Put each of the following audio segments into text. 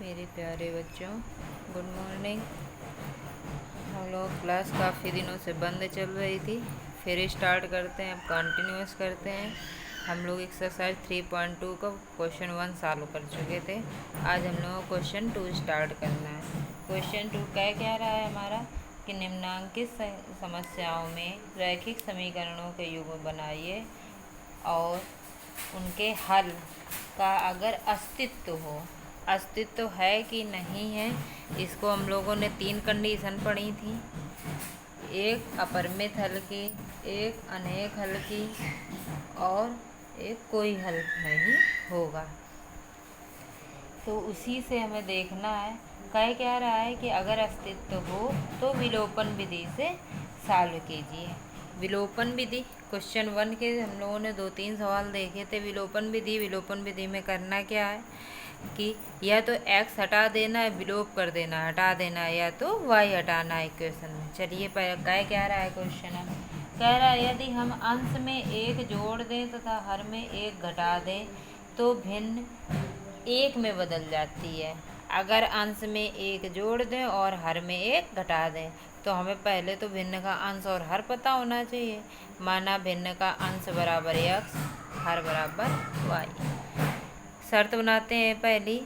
मेरे प्यारे बच्चों, गुड मॉर्निंग। हम लोग क्लास काफ़ी दिनों से बंद चल रही थी, फिर स्टार्ट करते हैं, अब कंटिन्यूस करते हैं। हम लोग एक्सरसाइज 3.2 का क्वेश्चन 1 सॉल्व कर चुके थे। आज हम लोगों को क्वेश्चन 2 स्टार्ट करना है। क्वेश्चन 2 क्या रहा है हमारा कि निम्नांकित समस्याओं में रैखिक समीकरणों के युग्म बनाइए और उनके हल का अगर अस्तित्व हो, अस्तित्व है कि नहीं है, इसको हम लोगों ने 3 कंडीशन पढ़ी थी। एक अपरिमित हल की, एक अनेक हल की और एक कोई हल नहीं होगा। तो उसी से हमें देखना है। क्या रहा है कि अगर अस्तित्व हो तो विलोपन विधि से सॉल्व कीजिए। विलोपन विधि क्वेश्चन 1 के हम लोगों ने 2-3 सवाल देखे थे। विलोपन विधि में करना क्या है कि या तो x हटा देना है, विलोप कर देना है, हटा देना है, या तो y हटाना है इक्वेशन में। चलिए क्या रहा है क्वेश्चन है, कह रहा है यदि हम अंश में 1 जोड़ दें तथा हर में 1 घटा दें तो भिन्न 1 में बदल जाती है। अगर अंश में 1 जोड़ दें और हर में 1 घटा दें तो हमें पहले तो भिन्न का अंश और हर पता होना चाहिए। माना भिन्न का अंश बराबर x, हर बराबर y। शर्त बनाते हैं पहली।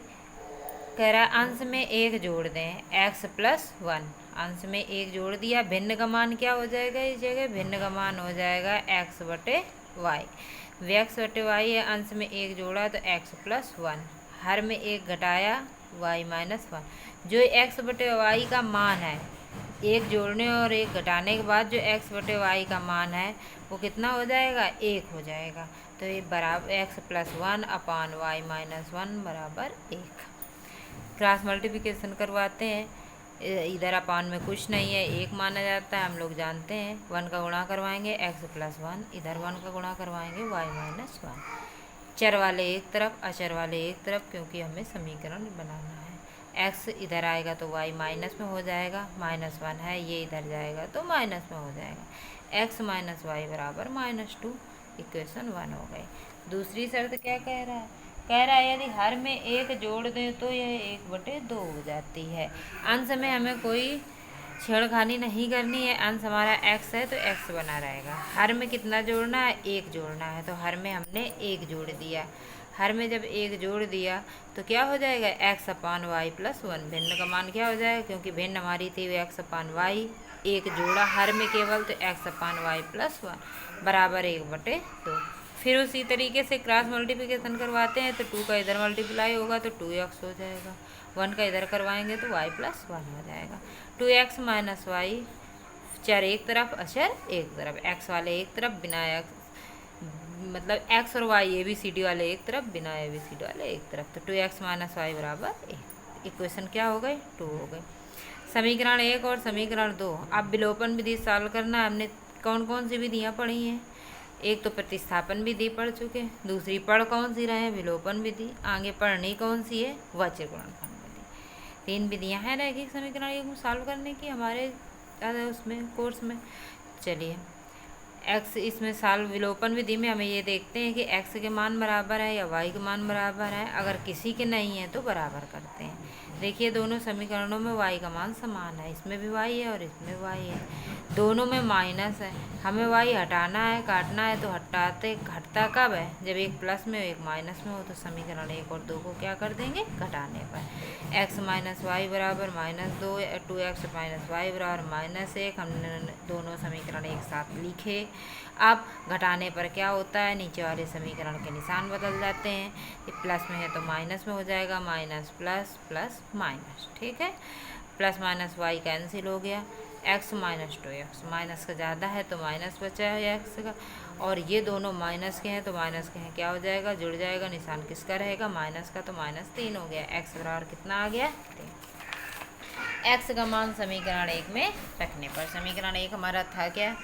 कह रहा अंश में 1 जोड़ दें, x + 1। अंश में 1 जोड़ दिया, भिन्न का मान क्या हो जाएगा इस जगह? भिन्न का मान हो जाएगा x/y। x/y है, अंश में 1 जोड़ा तो x + 1, हर में 1 घटाया y - 1। जो x/y का मान है, 1 जोड़ने और 1 घटाने के बाद जो x/y का मान है वो कितना हो जाएगा? 1 हो जाएगा। तो ये बराबर x + 1 अपान y - 1 बराबर 1। क्रॉस मल्टीप्लिकेशन करवाते हैं। इधर अपान में कुछ नहीं है, 1 माना जाता है, हम लोग जानते हैं। 1 का गुणा करवाएंगे x + 1, इधर 1 का गुणा करवाएंगे y - 1। चर वाले एक तरफ, अचर वाले एक तरफ, क्योंकि हमें समीकरण बनाना है। x इधर आएगा तो y माइनस में हो जाएगा, -1 है, ये इधर जाएगा तो माइनस में हो जाएगा। x - y बराबर -2। इक्वेशन 1 हो गई। दूसरी शर्त क्या कह रहा है? कह रहा है यदि हर में 1 जोड़ दें तो यह 1/2 हो जाती है। अंश में हमें कोई छेड़खानी नहीं करनी है। अंश हमारा x है तो x बना रहेगा। हर में कितना जोड़ना है? 1 जोड़ना है, तो हर में हमने 1 जोड़ दिया। हर में जब 1 जोड़ दिया तो क्या हो जाएगा? x/y + 1। भिन्न का मान क्या हो जाएगा? क्योंकि भिन्न हमारी थी x/y, 1 जोड़ा हर में केवल, तो x/y + 1 बराबर 1/2। फिर उसी तरीके से क्रॉस मल्टीप्लिकेशन करवाते हैं तो 2 का इधर मल्टीप्लाई होगा तो 2x हो जाएगा, 1 का इधर करवाएंगे तो y + 1 हो जाएगा। 2x - y, चर एक तरफ अचर एक तरफ, x वाले एक तरफ, बिना x मतलब x और y ABCD वाले एक तरफ, बिना ABCD वाले एक तरफ। तो 2x - y बराबर 1। इक्वेशन क्या हो गई? 2 हो गई। समीकरण 1 और समीकरण 2। अब विलोपन विधि सॉल्व करना है। हमने कौन कौन सी विधियाँ पढ़ी हैं? एक तो प्रतिस्थापन विधि पढ़ चुके, दूसरी पढ़ कौन सी रहे? विलोपन विधि। आगे पढ़नी कौन सी है? वज्र गुणनखंड विधि। 3 विधियाँ हैं रैखिक समीकरण एक सॉल्व करने की हमारे उसमें कोर्स में। चलिए x इसमें सॉल्व विलोपन विधि में हमें ये देखते हैं कि x के मान बराबर है या y के मान बराबर है। अगर किसी के नहीं है तो बराबर करते हैं। देखिए दोनों समीकरणों में y का मान समान है, इसमें भी y है और इसमें y है, दोनों में माइनस है। हमें y हटाना है, काटना है, तो घटता कब है? जब एक प्लस में हो एक माइनस में हो। तो समीकरण 1 और 2 को क्या कर देंगे? घटाने पर x - y बराबर -2, 2x - y बराबर -1। हमने दोनों समीकरण एक साथ लिखे। अब घटाने पर क्या होता है? नीचे वाले समीकरण के निशान बदल जाते हैं। ये प्लस में है तो माइनस में हो जाएगा, माइनस प्लस प्लस माइनस। ठीक है, प्लस माइनस y कैंसिल हो गया, x - 2x, माइनस का ज़्यादा है तो माइनस बचा है x का, और ये दोनों माइनस के हैं तो माइनस के हैं क्या हो जाएगा? जुड़ जाएगा। निशान किसका रहेगा? माइनस का, तो -3 हो गया। x बराबर कितना आ गया? 3। x का मान समीकरण 1 में रखने पर, समीकरण 1 हमारा था क्या?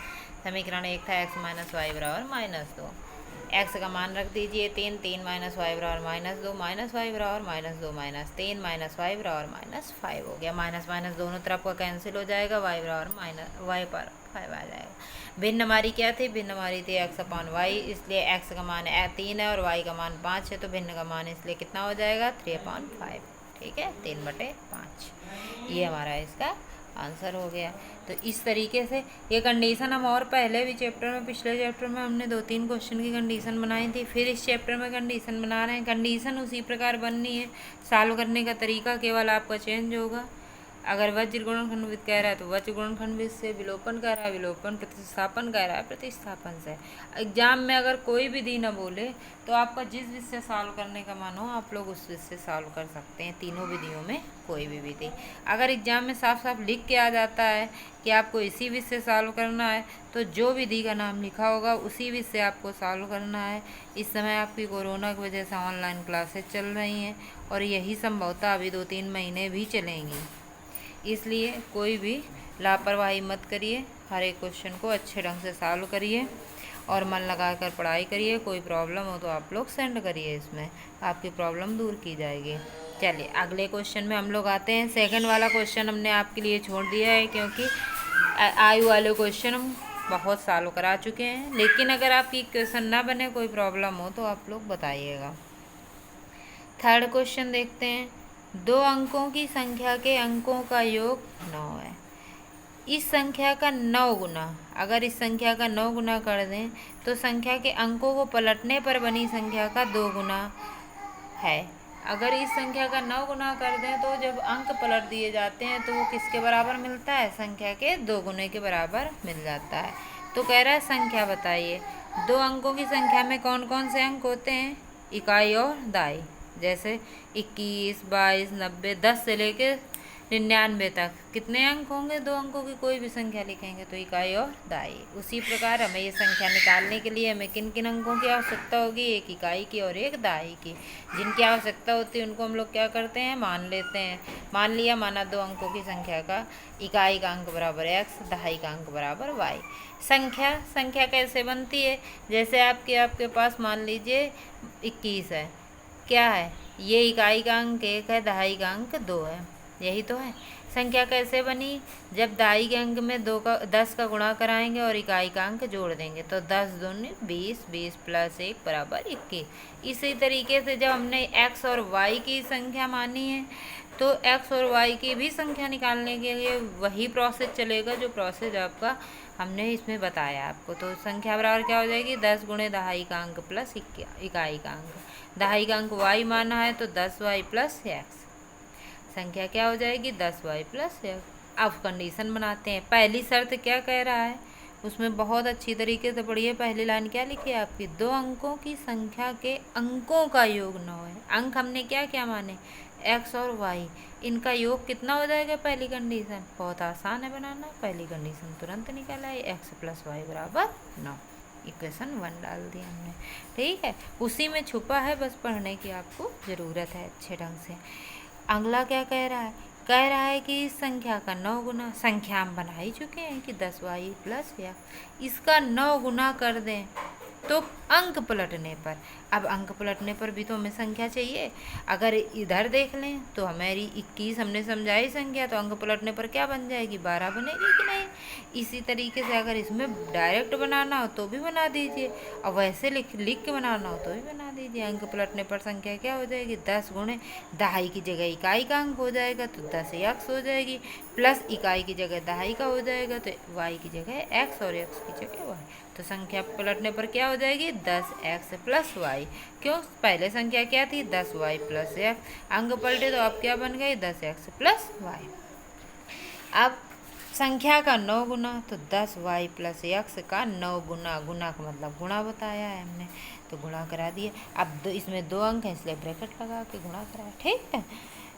समीकरण 1 था x - y बराबर -2। x का मान रख दीजिए 3, 3 - y बराबर -2, -y बराबर -2 - 3, -y बराबर -5 हो गया। माइनस माइनस दोनों तरफ का कैंसिल हो जाएगा, y बराबर y पर 5 आ जाएगा। भिन्न हमारी क्या थी? भिन्न हमारी थी x/y, इसलिए x का मान 3 है और y का मान 5 है, तो भिन्न का मान इसलिए कितना हो जाएगा? 3/5। ठीक है, 3/5 ये हमारा इसका आंसर हो गया। तो इस तरीके से ये कंडीशन हम और पहले भी चैप्टर में, पिछले चैप्टर में हमने 2-3 क्वेश्चन की कंडीशन बनाई थी, फिर इस चैप्टर में कंडीशन बना रहे हैं। कंडीशन उसी प्रकार बननी है, सॉल्व करने का तरीका केवल आपका चेंज होगा। अगर वज्र गुणनखंड विद कह रहा है तो वज्र गुणनखंड विद से, विलोपन कह रहा है विलोपन, प्रतिस्थापन कह रहा है प्रतिस्थापन से। एग्जाम में अगर कोई विधि ना बोले तो आपका जिस विधि से सॉल्व करने का मन हो आप लोग उस विधि से सॉल्व कर सकते हैं, तीनों विधियों में कोई भी विधि। अगर एग्जाम में साफ साफ लिख के आ जाता है कि आपको इसी विधि से सॉल्व करना है तो जो विधि का नाम लिखा होगा उसी विधि से आपको सॉल्व करना है। इस समय आपकी कोरोना की वजह से ऑनलाइन क्लासेस चल रही हैं और यही संभवतः अभी 2-3 महीने भी चलेंगी, इसलिए कोई भी लापरवाही मत करिए, हर एक क्वेश्चन को अच्छे ढंग से सॉल्व करिए और मन लगाकर पढ़ाई करिए। कोई प्रॉब्लम हो तो आप लोग सेंड करिए, इसमें आपकी प्रॉब्लम दूर की जाएगी। चलिए अगले क्वेश्चन में हम लोग आते हैं। सेकंड वाला क्वेश्चन हमने आपके लिए छोड़ दिया है क्योंकि आयु वाले क्वेश्चन हम बहुत सॉल्व करा चुके हैं, लेकिन अगर आपकी क्वेश्चन ना बने, कोई प्रॉब्लम हो तो आप लोग बताइएगा। थर्ड क्वेश्चन देखते हैं। 2 अंकों की संख्या के अंकों का योग 9 है। इस संख्या का 9 गुना, अगर इस संख्या का 9 गुना कर दें तो संख्या के अंकों को पलटने पर बनी संख्या का 2 गुना है। अगर इस संख्या का 9 गुना कर दें तो जब अंक पलट दिए जाते हैं तो वो किसके बराबर मिलता है? संख्या के 2 गुने के बराबर मिल जाता है। तो कह रहा है संख्या बताइए। 2 अंकों की संख्या में कौन कौन से अंक होते हैं? इकाई और दाई। जैसे 21, 22, 90, 10 से लेकर 99 तक कितने अंक होंगे? 2 अंकों की कोई भी संख्या लिखेंगे तो इकाई और दाई। उसी प्रकार हमें ये संख्या निकालने के लिए हमें किन किन अंकों की आवश्यकता होगी? एक इकाई की और एक दाई की। जिनकी आवश्यकता होती है उनको हम लोग क्या करते हैं? मान लेते हैं। मान लिया, माना 2 अंकों की संख्या का इकाई का अंक बराबर x, दहाई का अंक बराबर y। संख्या कैसे बनती है? जैसे आपके पास मान लीजिए 21 है, क्या है? ये इकाई का अंक 1 है, दहाई का अंक 2 है, यही तो है। संख्या कैसे बनी? जब दहाई के अंक में 10 का गुणा कराएंगे और इकाई का अंक जोड़ देंगे तो 10 दूनी 20, 20 + 1 बराबर 21। इसी तरीके से जब हमने x और y की संख्या मानी है तो x और y की भी संख्या निकालने के लिए वही प्रोसेस चलेगा जो प्रोसेस आपका हमने इसमें बताया आपको। तो संख्या बराबर क्या हो जाएगी? 10 × दहाई का अंक प्लस इकाई का अंक। दहाई का अंक y माना है तो 10y + x। संख्या क्या हो जाएगी? 10y + x। अब कंडीशन बनाते हैं। पहली शर्त क्या कह रहा है उसमें बहुत अच्छी तरीके से पढ़िए। पहली लाइन क्या लिखी है आपकी? 2 अंकों की संख्या के अंकों का योग 9 है। अंक हमने क्या क्या माने? x और y, इनका योग कितना हो जाएगा? पहली कंडीशन बहुत आसान है बनाना, पहली कंडीशन तुरंत निकल आई, x + y = 9। इक्वेशन 1 डाल दी हमने, ठीक है। उसी में छुपा है, बस पढ़ने की आपको ज़रूरत है अच्छे ढंग से। अगला क्या कह रहा है? कह रहा है कि इस संख्या का 9 गुना, संख्या हम बना ही चुके हैं कि 10y + x, इसका 9 गुना कर दें तो अंक पलटने पर, अब अंक पलटने पर भी तो हमें संख्या चाहिए। अगर इधर देख लें तो हमारी 21 हमने समझाई संख्या, तो अंक पलटने पर क्या बन जाएगी? 12 बनेगी कि नहीं? इसी तरीके से अगर इसमें डायरेक्ट बनाना हो तो भी बना दीजिए और वैसे लिख के बनाना हो तो भी बना दीजिए। अंक पलटने पर संख्या क्या हो जाएगी? 10 × दहाई की जगह इकाई का अंक हो जाएगा तो 10x हो जाएगी, प्लस इकाई की जगह दहाई का हो जाएगा तो y की जगह x और x की जगह y। तो संख्या पलटने पर क्या हो जाएगी? 10x + y। क्यों? पहले संख्या क्या थी? 10y + x। अंक पलटे तो अब क्या बन गई? 10x + y। अब संख्या का 9 गुना तो 10y + x का 9 गुना, गुना का मतलब गुणा बताया है हमने तो गुणा करा दिए। अब इसमें 2 अंक हैं इसलिए ब्रैकेट लगा के गुणा करा, ठीक है।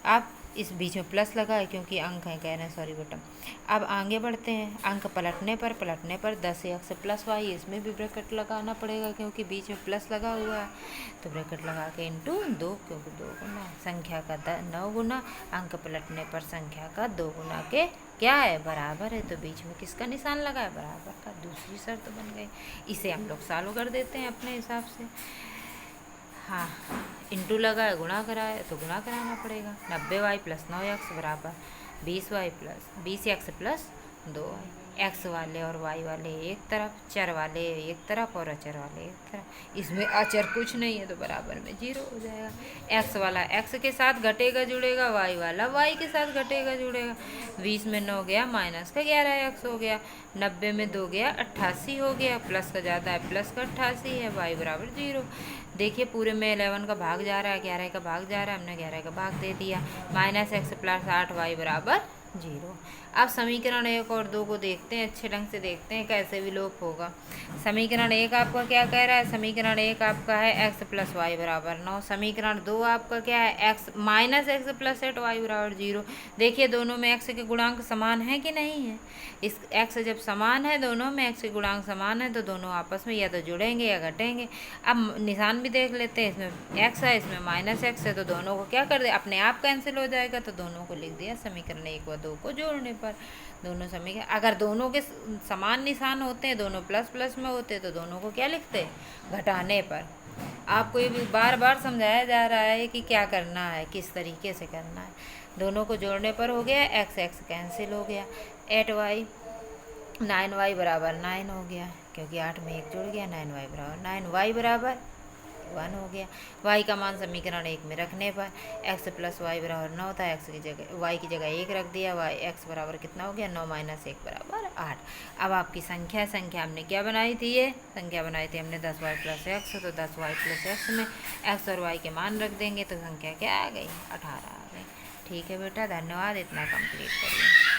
आप इस बीच में प्लस लगाए क्योंकि अंक है, कह रहे हैं, सॉरी बेटा। अब आगे बढ़ते हैं। अंक पलटने पर 10x + y, इसमें भी ब्रैकेट लगाना पड़ेगा क्योंकि बीच में प्लस लगा हुआ है, तो ब्रैकेट लगा के इंटू 2 क्योंकि 2 गुना संख्या का 9 गुना, अंक पलटने पर संख्या का 2 गुना के क्या है? बराबर है। तो बीच में किसका निशान लगा है? बराबर का। दूसरी शर्त बन गई। इसे हम लोग सॉल्व कर देते हैं अपने हिसाब से। हाँ, इंटू लगा है, गुणा करा है तो गुणा कराना पड़ेगा। 90y + 9x बराबर 20x + 2y। एक्स वाले और वाई वाले एक तरफ, चर वाले एक तरफ और अचर वाले एक तरफ। इसमें अचर कुछ नहीं है तो बराबर में 0 हो जाएगा। एक्स वाला एक्स के साथ घटेगा जुड़ेगा, वाई वाला वाई के साथ घटेगा जुड़ेगा। 20 में 9 गया माइनस का 11 एक्स हो गया। 90 में 2 गया 88 हो गया। प्लस का ज़्यादा है प्लस का 88 है, वाई बराबर 0। देखिए पूरे में 11 का भाग जा रहा है, 11 का भाग जा रहा है, हमने 11 का भाग दे दिया। माइनस एक्स प्लस 8 वाई बराबर 0। अब समीकरण 1 और 2 को देखते हैं, अच्छे ढंग से देखते हैं कैसे विलोप होगा। समीकरण 1 आपका क्या कह रहा है? समीकरण 1 आपका है x प्लस वाई बराबर 9। समीकरण 2 आपका क्या है? x minus x plus 8 y बराबर 0। देखिए दोनों में x के गुणांक समान है कि नहीं है? इस x जब समान है, दोनों में x के गुणांक समान है तो दोनों आपस में या तो जुड़ेंगे या घटेंगे। अब निशान भी देख लेते हैं, इसमें x है इसमें माइनस एक्स है तो दोनों को क्या कर दे, अपने आप कैंसिल हो जाएगा तो दोनों को लिख दिया समीकरण 1 व 2 को जोड़ने पर। दोनों समीकरण अगर दोनों के समान निशान होते हैं, दोनों प्लस प्लस में होते हैं तो दोनों को क्या लिखते हैं? घटाने पर। आपको ये भी बार बार समझाया जा रहा है कि क्या करना है, किस तरीके से करना है। दोनों को जोड़ने पर हो गया एक्स एक्स कैंसिल हो गया। 8y 9y बराबर 9 हो गया, क्योंकि 8 में 1 जुड़ गया। 9y बराबर 9y बराबर 1 हो गया। y का मान समीकरण 1 में रखने पर x प्लस वाई बराबर 9 था, x की जगह y की जगह 1 रख दिया। y x बराबर कितना हो गया? 9 माइनस 1 बराबर 8। अब आपकी संख्या हमने क्या बनाई थी? ये संख्या बनाई थी हमने 10y प्लस एक्स, तो 10y प्लस एक्स में x और y के मान रख देंगे तो संख्या क्या आ गई? 18 आ गई। ठीक है बेटा, धन्यवाद। इतना कंप्लीट करिए।